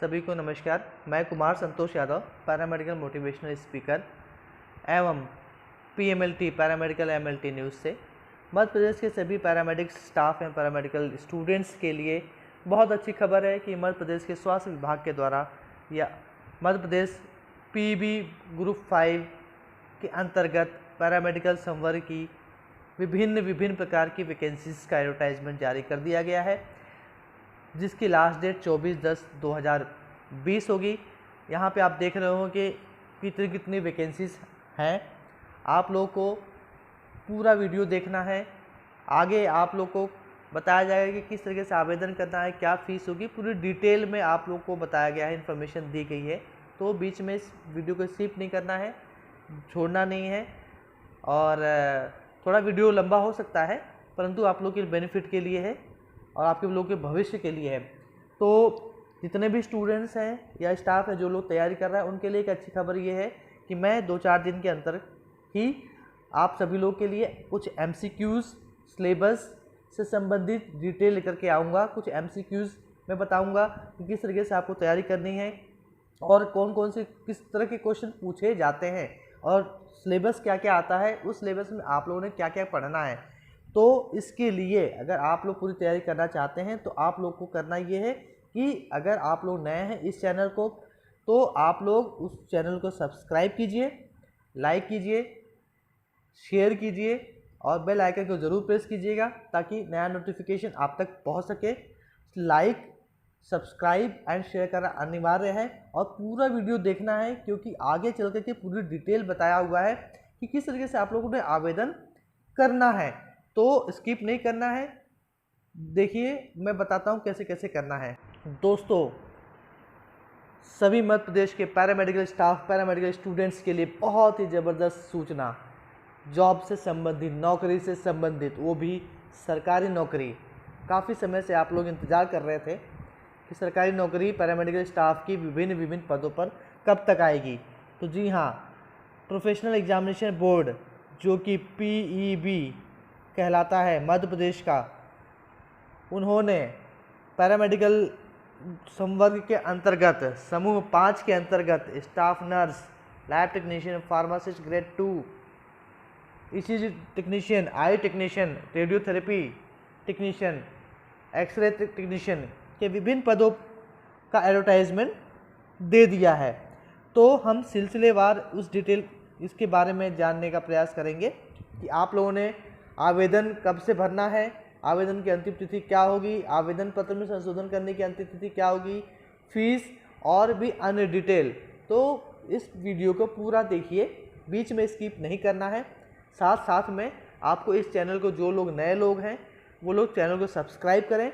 सभी को नमस्कार। मैं Kumar Santosh Yadav, paramedical motivational speaker एवं PMLT पैरामेडिकल MLT न्यूज़ से मध्य प्रदेश के सभी पैरामेडिक स्टाफ एवं पैरामेडिकल स्टूडेंट्स के लिए बहुत अच्छी खबर है कि मध्य प्रदेश के स्वास्थ्य विभाग के द्वारा या मध्य प्रदेश PB ग्रुप 5 के अंतर्गत पैरामेडिकल संवर्ग की विभिन्न प्रकार की वैकेंसीज़ का एडवर्टाइजमेंट जारी कर दिया गया है, जिसकी लास्ट डेट 24/10/2020 होगी। यहाँ पे आप देख रहे हो कि कितनी वैकेंसीज हैं। आप लोगों को पूरा वीडियो देखना है। आगे आप लोग को बताया जाएगा कि किस तरीके से आवेदन करना है, क्या फ़ीस होगी, पूरी डिटेल में आप लोग को बताया गया है, इन्फॉर्मेशन दी गई है। तो बीच में इस वीडियो को स्किप नहीं करना है, छोड़ना नहीं है। और थोड़ा वीडियो लंबा हो सकता है, परंतु आप लोग के बेनिफिट के लिए है और आपके लोगों के भविष्य के लिए है। तो जितने भी स्टूडेंट्स हैं या स्टाफ है जो लोग तैयारी कर रहा है, उनके लिए एक अच्छी खबर ये है कि मैं 2-4 दिन के अंदर ही आप सभी लोग के लिए कुछ MCQs सिलेबस से संबंधित डिटेल लेकर के आऊँगा। कुछ MCQs मैं बताऊँगा कि किस तरीके से आपको तैयारी करनी है और कौन कौन से किस तरह के क्वेश्चन पूछे जाते हैं और सिलेबस क्या क्या आता है, उस सिलेबस में आप लोगों ने क्या क्या पढ़ना है। तो इसके लिए अगर आप लोग पूरी तैयारी करना चाहते हैं तो आप लोग को करना ये है कि अगर आप लोग नए हैं इस चैनल को, तो आप लोग उस चैनल को सब्सक्राइब कीजिए, लाइक कीजिए, शेयर कीजिए और बेल आइकन को ज़रूर प्रेस कीजिएगा ताकि नया नोटिफिकेशन आप तक पहुंच सके। लाइक, सब्सक्राइब एंड शेयर करना अनिवार्य है और पूरा वीडियो देखना है, क्योंकि आगे चल के पूरी डिटेल बताया हुआ है कि किस तरीके से आप लोगों ने आवेदन करना है। तो स्किप नहीं करना है। देखिए मैं बताता हूँ कैसे कैसे करना है। दोस्तों, सभी मध्य प्रदेश के पैरामेडिकल स्टाफ, पैरामेडिकल स्टूडेंट्स के लिए बहुत ही ज़बरदस्त सूचना, जॉब से संबंधित, नौकरी से संबंधित, वो भी सरकारी नौकरी। काफ़ी समय से आप लोग इंतज़ार कर रहे थे कि सरकारी नौकरी पैरामेडिकल स्टाफ की विभिन्न पदों पर कब तक आएगी। तो जी हाँ, प्रोफेशनल एग्जामिनेशन बोर्ड जो कि PEB कहलाता है मध्य प्रदेश का, उन्होंने पैरामेडिकल संवर्ग के अंतर्गत समूह 5 के अंतर्गत staff nurse, lab technician, pharmacist grade 2, ECG technician, eye technician, radiotherapy technician, X ray technician के विभिन्न पदों का एडवर्टाइजमेंट दे दिया है। तो हम सिलसिलेवार उस डिटेल इसके बारे में जानने का प्रयास करेंगे कि आप लोगों ने आवेदन कब से भरना है, आवेदन की अंतिम तिथि क्या होगी, आवेदन पत्र में संशोधन करने की अंतिम तिथि क्या होगी, फीस और भी अन्य डिटेल। तो इस वीडियो को पूरा देखिए, बीच में स्किप नहीं करना है। साथ साथ में आपको इस चैनल को, जो लोग नए लोग हैं वो लोग चैनल को सब्सक्राइब करें,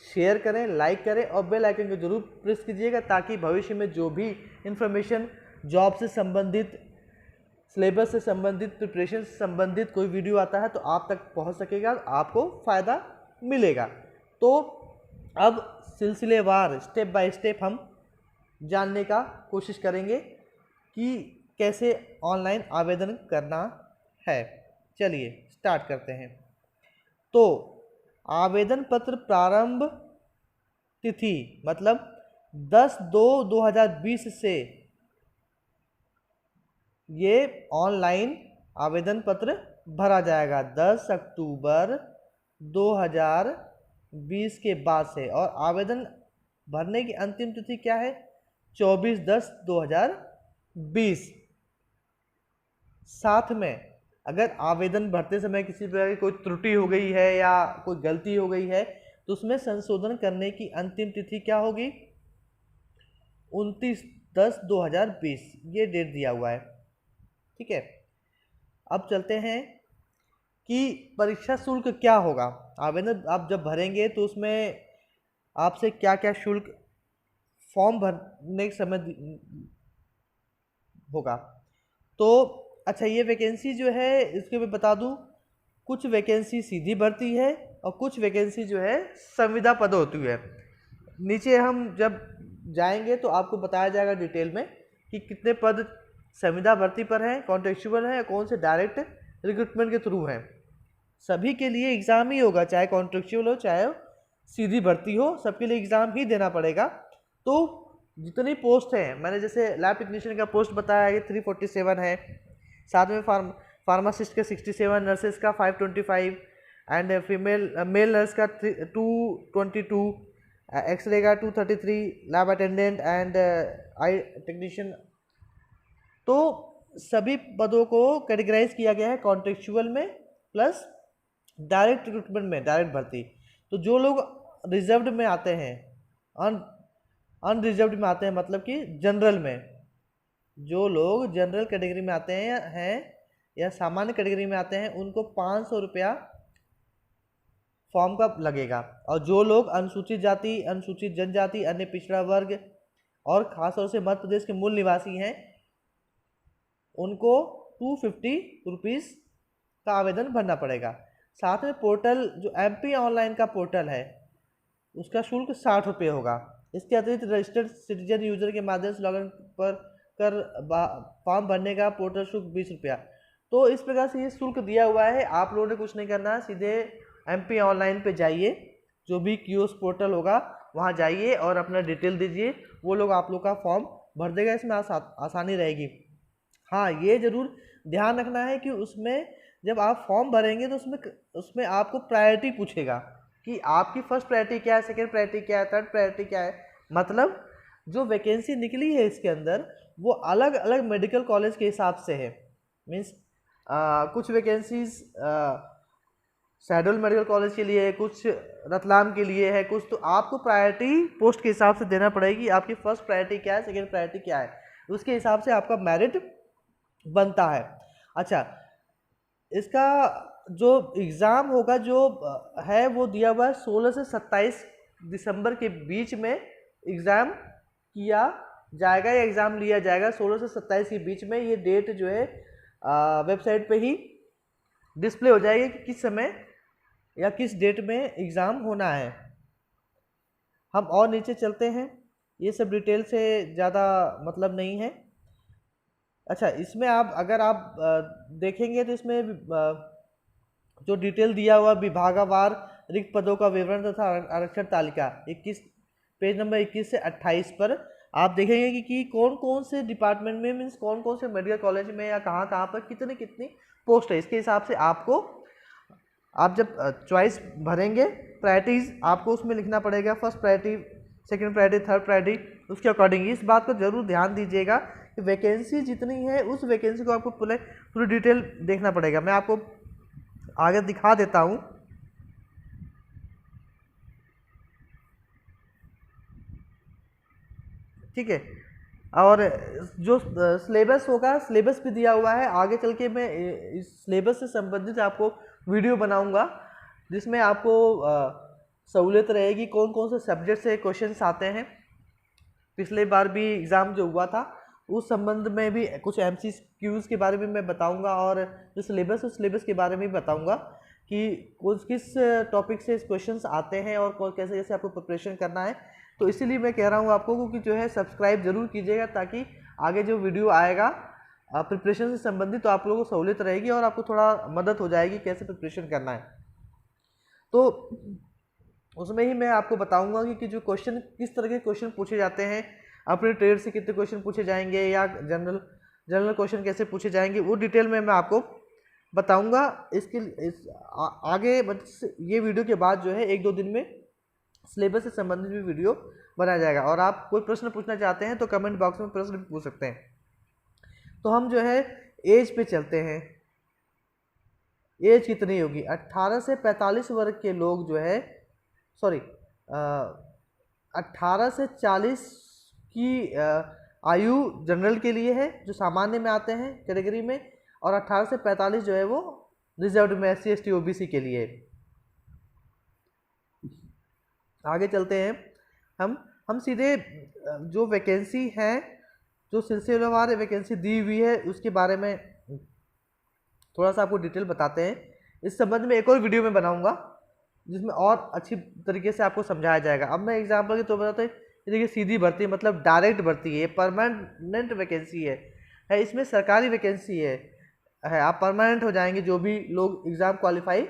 शेयर करें, लाइक करें और बेल आइकन को जरूर प्रेस कीजिएगा ताकि भविष्य में जो भी इन्फॉर्मेशन जॉब से संबंधित, सिलेबस से संबंधित, प्रिपरेशन से संबंधित कोई वीडियो आता है तो आप तक पहुंच सकेगा, आपको फ़ायदा मिलेगा। तो अब सिलसिलेवार स्टेप बाय स्टेप हम जानने का कोशिश करेंगे कि कैसे ऑनलाइन आवेदन करना है। चलिए स्टार्ट करते हैं। तो आवेदन पत्र प्रारंभ तिथि मतलब 10/2/2020 से ये ऑनलाइन आवेदन पत्र भरा जाएगा 10 अक्टूबर 2020 के बाद से। और आवेदन भरने की अंतिम तिथि क्या है? 24/10/2020। साथ में अगर आवेदन भरते समय किसी प्रकार की कोई त्रुटि हो गई है या कोई गलती हो गई है तो उसमें संशोधन करने की अंतिम तिथि क्या होगी? 29/10/2020 ये डेट दिया हुआ है। ठीक है, अब चलते हैं कि परीक्षा शुल्क क्या होगा। आवेदन आप जब भरेंगे तो उसमें आपसे क्या क्या शुल्क फॉर्म भरने के समय होगा। तो अच्छा, ये वैकेंसी जो है इसके मैं बता दूं, कुछ वैकेंसी सीधी भर्ती है और कुछ वैकेंसी जो है संविदा पद होती है। नीचे हम जब जाएंगे तो आपको बताया जाएगा डिटेल में कि कितने पद संविदा भर्ती पर हैं, कॉन्ट्रेक्चुअल है, कौन से डायरेक्ट रिक्रूटमेंट के थ्रू हैं। सभी के लिए एग्ज़ाम ही होगा, चाहे कॉन्ट्रेक्चुअल हो चाहे सीधी भर्ती हो, सबके लिए एग्ज़ाम ही देना पड़ेगा। तो जितनी पोस्ट हैं, मैंने जैसे लैब टेक्नीशियन का पोस्ट बताया कि 347 है, साथ में फार्मासिस्ट का 67, नर्सेस का 525 एंड फीमेल मेल नर्स का 222, एक्सरे का 233, lab attendant and I technician. तो सभी पदों को कैटेगराइज किया गया है कॉन्ट्रेक्चुअल में प्लस डायरेक्ट रिक्रूटमेंट में, डायरेक्ट भर्ती। तो जो लोग रिजर्व्ड में आते हैं, अनरिजर्व्ड में आते हैं, मतलब कि जनरल में, जो लोग जनरल कैटेगरी में आते हैं या सामान्य कैटेगरी में आते हैं, उनको 500 रुपया फॉर्म का लगेगा। और जो लोग अनुसूचित जाति, अनुसूचित जनजाति, अन्य पिछड़ा वर्ग और खासतौर से मध्य प्रदेश के मूल निवासी हैं, उनको 250 रुपीज़ का आवेदन भरना पड़ेगा। साथ में पोर्टल जो MP ऑनलाइन का पोर्टल है, उसका शुल्क 60 रुपये होगा। इसके अतिरिक्त रजिस्टर्ड सिटीजन यूजर के माध्यम से लॉगिन पर कर फॉर्म भरने का पोर्टल शुल्क 20 रुपया। तो इस प्रकार से ये शुल्क दिया हुआ है। आप लोगों ने कुछ नहीं करना है, सीधे MP ऑनलाइन पे जाइए, जो भी कियोस्क पोर्टल होगा वहाँ जाइए और अपना डिटेल दीजिए, वो लोग आप लोग का फॉर्म भर देगा। इसमें आसानी रहेगी। हाँ, ये ज़रूर ध्यान रखना है कि उसमें जब आप फॉर्म भरेंगे तो उसमें आपको प्रायोरिटी पूछेगा कि आपकी फर्स्ट प्रायोरिटी क्या है, सेकंड प्रायोरिटी क्या है, थर्ड प्रायोरिटी क्या है। मतलब जो वैकेंसी निकली है इसके अंदर वो अलग अलग मेडिकल कॉलेज के हिसाब से है। मीन्स कुछ वैकेंसीज शहडोल मेडिकल कॉलेज के लिए है, कुछ रतलाम के लिए है, कुछ। तो आपको प्रायोरिटी पोस्ट के हिसाब से देना पड़ेगी। आपकी फर्स्ट प्रायोरिटी क्या है, सेकेंड प्रायोरिटी क्या है, उसके हिसाब से आपका मेरिट बनता है। अच्छा, इसका जो एग्ज़ाम होगा जो है वो दिया हुआ है 16 से 27 दिसंबर के बीच में एग्ज़ाम किया जाएगा या एग्ज़ाम लिया जाएगा। 16 से 27 के बीच में ये डेट जो है वेबसाइट पे ही डिस्प्ले हो जाएगी कि किस समय या किस डेट में एग्ज़ाम होना है। हम और नीचे चलते हैं, ये सब डिटेल से ज़्यादा मतलब नहीं है। अच्छा, इसमें अगर आप देखेंगे तो इसमें जो डिटेल दिया हुआ विभागवार रिक्त पदों का विवरण तथा आरक्षण तालिका 21 पेज नंबर 21 से 28 पर आप देखेंगे कि कौन कौन से डिपार्टमेंट में, मीन्स कौन कौन से मेडिकल कॉलेज में या कहाँ कहाँ पर कितनी कितनी पोस्ट है। इसके हिसाब से आप जब चॉइस भरेंगे, प्रायोरिटीज़ आपको उसमें लिखना पड़ेगा, first priority, second priority, third priority, उसके अकॉर्डिंग। इस बात को जरूर ध्यान दीजिएगा कि वैकेंसी जितनी है उस वैकेंसी को आपको पूरी डिटेल देखना पड़ेगा। मैं आपको आगे दिखा देता हूँ। ठीक है, और जो सिलेबस होगा, सिलेबस भी दिया हुआ है। आगे चल के मैं इस सिलेबस से संबंधित आपको वीडियो बनाऊंगा, जिसमें आपको सहूलियत रहेगी कौन कौन से सब्जेक्ट से क्वेश्चंस आते हैं। पिछले बार भी एग्ज़ाम जो हुआ था उस संबंध में भी कुछ MCQs के बारे में मैं बताऊंगा, और जो सिलेबस उस सिलेबस के बारे में भी बताऊंगा कि किस टॉपिक से क्वेश्चंस आते हैं और कैसे कैसे आपको प्रिपरेशन करना है। तो इसीलिए मैं कह रहा हूँ आपको कि जो है सब्सक्राइब जरूर कीजिएगा, ताकि आगे जो वीडियो आएगा प्रिपरेशन से संबंधित तो आप लोगों को सहूलियत रहेगी और आपको थोड़ा मदद हो जाएगी कैसे प्रिपरेशन करना है। तो उसमें ही मैं आपको बताऊंगा कि जो क्वेश्चन, किस तरह के क्वेश्चन पूछे जाते हैं, अपने ट्रेड से कितने क्वेश्चन पूछे जाएंगे या जनरल क्वेश्चन कैसे पूछे जाएंगे, वो डिटेल में मैं आपको बताऊंगा। आगे ये वीडियो के बाद जो है 1-2 दिन में सिलेबस से संबंधित भी वीडियो बनाया जाएगा। और आप कोई प्रश्न पूछना चाहते हैं तो कमेंट बॉक्स में प्रश्न भी पूछ सकते हैं। तो हम जो है एज पे चलते हैं। एज कितनी होगी? 18 से 45 वर्ग के लोग जो है, 18 से 40 की आयु जनरल के लिए है, जो सामान्य में आते हैं कैटेगरी में, और 18 से 45 जो है वो रिजर्व्ड में SC ST OBC के लिए। आगे चलते हैं हम सीधे जो वैकेंसी है, जो सिलसिलेवार वैकेंसी दी हुई है, उसके बारे में थोड़ा सा आपको डिटेल बताते हैं। इस संबंध में एक और वीडियो में बनाऊंगा जिसमें और अच्छी तरीके से आपको समझाया जाएगा। अब मैं एग्जांपल के तौर पर बताता हूँ। देखिए, सीधी भर्ती मतलब डायरेक्ट भर्ती है, परमानेंट वैकेंसी है, इसमें सरकारी वैकेंसी है, आप परमानेंट हो जाएंगे जो भी लोग एग्ज़ाम क्वालिफाई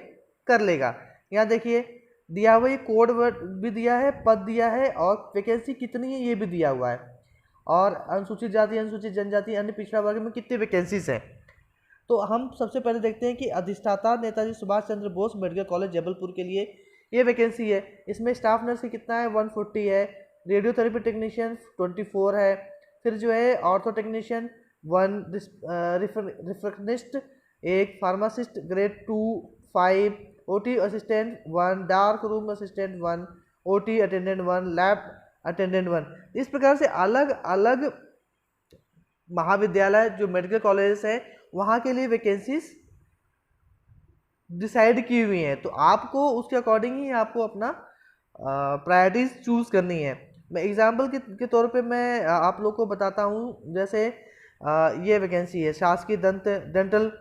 कर लेगा। यहाँ देखिए, दिया हुआ, ये कोड वर्ड भी दिया है, पद दिया है, और वैकेंसी कितनी है ये भी दिया हुआ है, और अनुसूचित जाति, अनुसूचित जनजाति, अन्य पिछड़ा वर्ग में कितनी वैकेंसीज हैं। तो हम सबसे पहले देखते हैं कि अधिष्ठाता नेताजी सुभाष चंद्र बोस मेडिकल कॉलेज जबलपुर के लिए ये वैकेंसी है। इसमें स्टाफ नर्स कितना है, 140 है, रेडियोथेरेपी टेक्नीशियन 24 है, फिर जो है ortho technician 1, रिफ्रेक्शनिस्ट 1, pharmacist grade 2 5, OT assistant 1, dark room assistant 1, OT attendant 1, lab attendant 1। इस प्रकार से अलग अलग महाविद्यालय जो मेडिकल कॉलेजेस हैं वहाँ के लिए वैकेंसीज डिसाइड की हुई हैं। तो आपको उसके अकॉर्डिंग ही आपको अपना प्रायोरिटीज चूज करनी है। मैं एग्जाम्पल के तौर पे मैं आप लोग को बताता हूँ। जैसे ये वैकेंसी है शासकीय डेंटल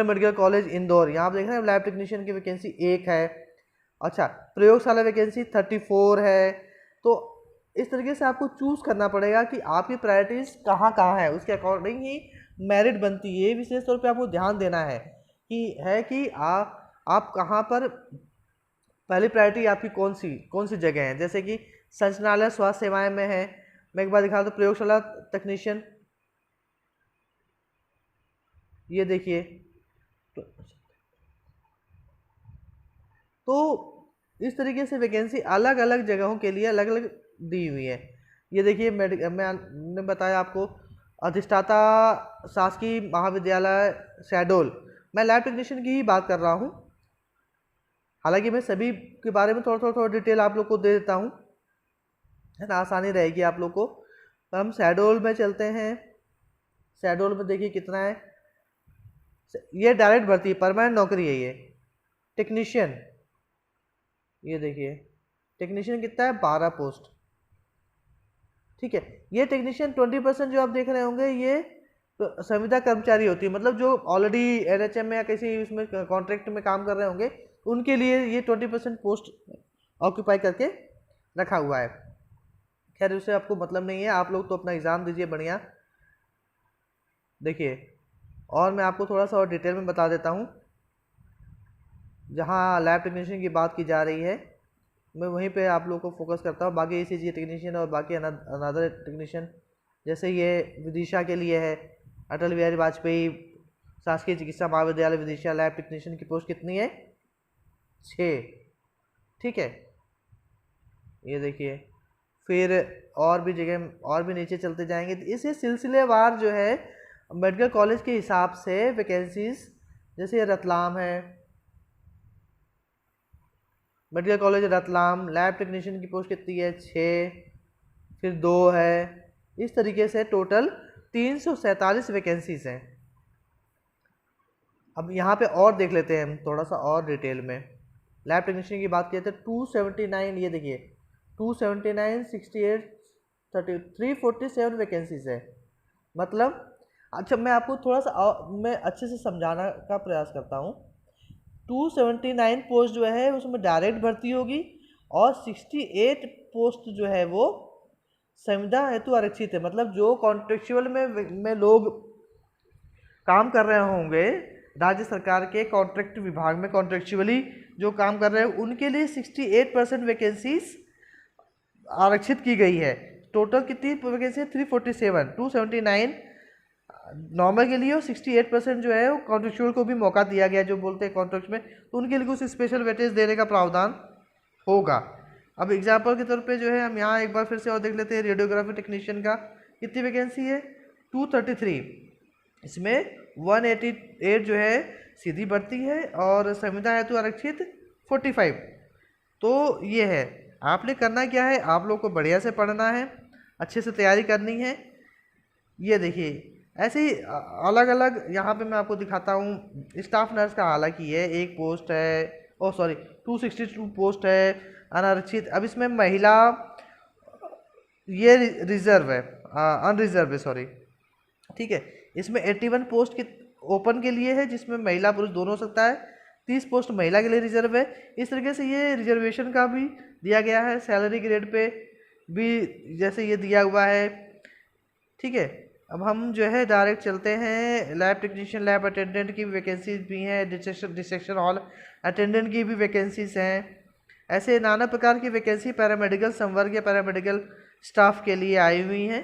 मेडिकल कॉलेज इंदौर, यहाँ आप देख रहे हैं लैब टेक्नीशियन की वैकेंसी 1 है। अच्छा, प्रयोगशाला वैकेंसी 34 है। तो इस तरीके से आपको चूज करना पड़ेगा कि आपकी प्रायोरिटीज कहाँ कहाँ है, उसके अकॉर्डिंग ही मेरिट बनती है। ये विशेष तौर पे आपको ध्यान देना है कि आप कहाँ पर पहली प्रायोरिटी आपकी कौन सी जगह है। जैसे कि संचालनालय स्वास्थ्य सेवाएं में है। मैं एक बार दिखा दूँ, प्रयोगशाला टेक्नीशियन, ये देखिए। तो इस तरीके से वैकेंसी अलग अलग जगहों के लिए अलग अलग दी हुई है। ये देखिए, मैंने बताया आपको अधिष्ठाता शासकीय महाविद्यालय शहडोल, मैं लैब टेक्नीशियन की ही बात कर रहा हूँ। हालांकि मैं सभी के बारे में थोड़ा डिटेल आप लोग को दे देता हूँ, है ना, आसानी रहेगी आप लोग को। तो हम शहडोल में चलते हैं। शहडोल में देखिए कितना है, ये डायरेक्ट भर्ती है, परमानेंट नौकरी है ये। टेक्नीशियन, ये देखिए टेक्नीशियन कितना है, 12 पोस्ट। ठीक है, ये टेक्नीशियन 20% जो आप देख रहे होंगे ये तो संविदा कर्मचारी होती है, मतलब जो ऑलरेडी एनएचएम में या किसी उसमें कॉन्ट्रैक्ट में काम कर रहे होंगे उनके लिए ये 20% पोस्ट ऑक्यूपाई करके रखा हुआ है। खैर उससे आपको मतलब नहीं है, आप लोग तो अपना एग्ज़ाम दीजिए बढ़िया। देखिए, और मैं आपको थोड़ा सा और डिटेल में बता देता हूँ। जहाँ लैब टेक्नीशियन की बात की जा रही है मैं वहीं पे आप लोग को फोकस करता हूँ। बाकी ईसीजी टेक्नीशियन और बाकी अनदर टेक्नीशियन, जैसे ये विदिशा के लिए है, अटल बिहारी वाजपेयी शासकीय चिकित्सा महाविद्यालय विदिशा, लैब टेक्नीशियन की पोस्ट कितनी है, 6। ठीक है, ये देखिए। फिर और भी जगह और भी नीचे चलते जाएंगे तो इसे सिलसिलेवार जो है मेडिकल कॉलेज के हिसाब से वैकेंसीज, जैसे रतलाम है, medical college Ratlam, lab technician की पोस्ट कितनी है, 6, फिर 2 है। इस तरीके से टोटल 347 वैकेंसीज हैं। अब यहाँ पे और देख लेते हैं हम थोड़ा सा और डिटेल में। लैब टेक्नीशियन की बात किए थे 279, ये देखिए 279, 68, 30, 347 वैकेंसीज है। मतलब अच्छा, मैं आपको थोड़ा सा मैं अच्छे से समझाना का प्रयास करता हूँ। 279 पोस्ट जो है उसमें डायरेक्ट भर्ती होगी, और 68 पोस्ट जो है वो संविदा हेतु आरक्षित है। मतलब जो कॉन्ट्रेक्चुअल में लोग काम कर रहे होंगे राज्य सरकार के कॉन्ट्रैक्ट विभाग में, कॉन्ट्रेक्चुअली जो काम कर रहे हैं उनके लिए 68% वैकेंसीज आरक्षित की गई है। टोटल कितनी वैकेंसी है, 347, 279 नॉर्मल के लिए और 68% जो है वो कॉन्ट्रेक्चुअल को भी मौका दिया गया, जो बोलते हैं कॉन्ट्रैक्ट में, तो उनके लिए कुछ स्पेशल वेटेज देने का प्रावधान होगा। अब एग्जाम्पल के तौर पे जो है हम यहाँ एक बार फिर से और देख लेते हैं। रेडियोग्राफी टेक्नीशियन का कितनी वैकेंसी है, 233। इसमें 188 जो है सीधी भर्ती है और संविदा हेतु आरक्षित 45। तो ये है, आपने करना क्या है, आप लोग को बढ़िया से पढ़ना है, अच्छे से तैयारी करनी है। ये देखिए ऐसे ही अलग अलग यहाँ पे मैं आपको दिखाता हूँ। स्टाफ नर्स का हालांकि है 1 पोस्ट है, 262 पोस्ट है अनारक्षित। अब इसमें महिला ये रिजर्व है, अनरिजर्व है, सॉरी। ठीक है, इसमें 81 पोस्ट के ओपन के लिए है, जिसमें महिला पुरुष दोनों हो सकता है। 30 पोस्ट महिला के लिए रिजर्व है। इस तरीके से ये रिजर्वेशन का भी दिया गया है, सैलरी ग्रेड पे भी जैसे ये दिया हुआ है। ठीक है, अब हम जो है डायरेक्ट चलते हैं। लैब टेक्नीशियन, लैब अटेंडेंट की वैकेंसीज भी हैं, डिसेक्शन हॉल अटेंडेंट की भी वैकेंसीज हैं। ऐसे नाना प्रकार की वैकेंसी पैरामेडिकल संवर्ग या पैरामेडिकल स्टाफ के लिए आई हुई हैं।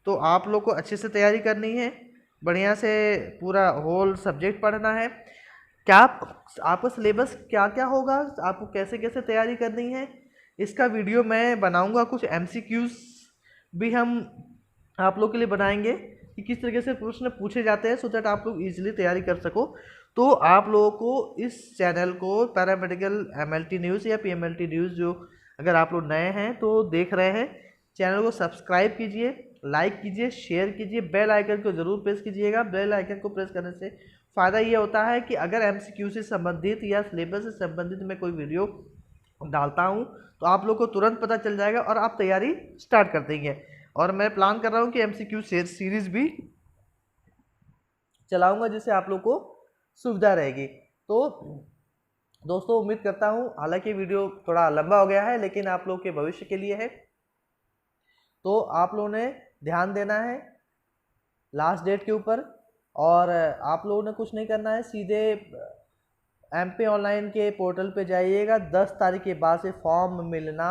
तो आप लोग को अच्छे से तैयारी करनी है, बढ़िया से पूरा होल सब्जेक्ट पढ़ना है। क्या आपका सिलेबस क्या क्या होगा, आपको कैसे कैसे तैयारी करनी है, इसका वीडियो मैं बनाऊंगा। कुछ MCQs भी हम आप लोग के लिए बनाएंगे कि किस तरीके से प्रश्न पूछे जाते हैं, सो दैट आप लोग इजीली तैयारी कर सको। तो आप लोगों को इस चैनल को पैरामेडिकल MLT न्यूज़ या PMLT न्यूज़, जो अगर आप लोग नए हैं तो देख रहे हैं, चैनल को सब्सक्राइब कीजिए, लाइक कीजिए, शेयर कीजिए, बेल आइकन को ज़रूर प्रेस कीजिएगा। बेल आइकन को प्रेस करने से फ़ायदा ये होता है कि अगर MCQ से संबंधित या सिलेबस से संबंधित मैं कोई वीडियो डालता हूँ तो आप लोग को तुरंत पता चल जाएगा और आप तैयारी स्टार्ट कर देंगे। और मैं प्लान कर रहा हूँ कि MCQ सीरीज़ भी चलाऊँगा, जिससे आप लोग को सुविधा रहेगी। तो दोस्तों उम्मीद करता हूँ, हालांकि वीडियो थोड़ा लंबा हो गया है लेकिन आप लोग के भविष्य के लिए है, तो आप लोगों ने ध्यान देना है लास्ट डेट के ऊपर। और आप लोगों ने कुछ नहीं करना है, सीधे MP ऑनलाइन के पोर्टल पे जाइएगा। 10 तारीख के बाद से फॉर्म मिलना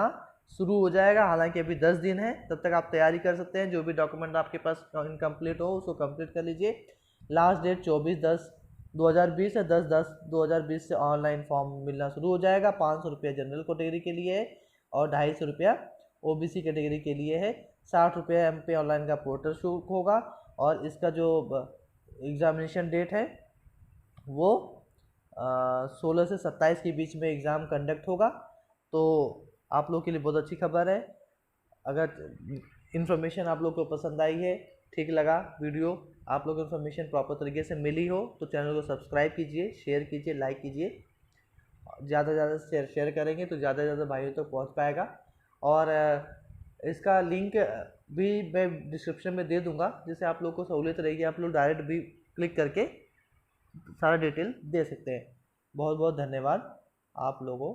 शुरू हो जाएगा। हालांकि अभी 10 दिन है, तब तक आप तैयारी कर सकते हैं। जो भी डॉक्यूमेंट आपके पास इनकम्प्लीट हो उसको कंप्लीट कर लीजिए। लास्ट डेट 24/10/2020 है। 10/10/2020 से ऑनलाइन फॉर्म मिलना शुरू हो जाएगा। 500 रुपया जनरल कैटेगरी के लिए है और 250 रुपया OBC कैटेगरी के लिए है। 60 रुपया MP ऑनलाइन का पोर्टल शुल्क होगा। और इसका जो एग्ज़ामिनेशन डेट है वो 16 से 27 के बीच में एग्ज़ाम कंडक्ट होगा। तो आप लोग के लिए बहुत अच्छी खबर है। अगर इन्फॉर्मेशन आप लोग को पसंद आई है, ठीक लगा वीडियो, आप लोग को इन्फॉर्मेशन प्रॉपर तरीके से मिली हो, तो चैनल को सब्सक्राइब कीजिए, शेयर कीजिए, लाइक कीजिए। ज़्यादा से ज़्यादा शेयर करेंगे तो ज़्यादा से ज़्यादा भाइयों तक पहुँच पाएगा। और इसका लिंक भी मैं डिस्क्रिप्शन में दे दूंगा, जिससे आप लोग को सहूलियत रहेगी। आप लोग डायरेक्ट भी क्लिक करके सारा डिटेल दे सकते हैं। बहुत बहुत धन्यवाद आप लोगों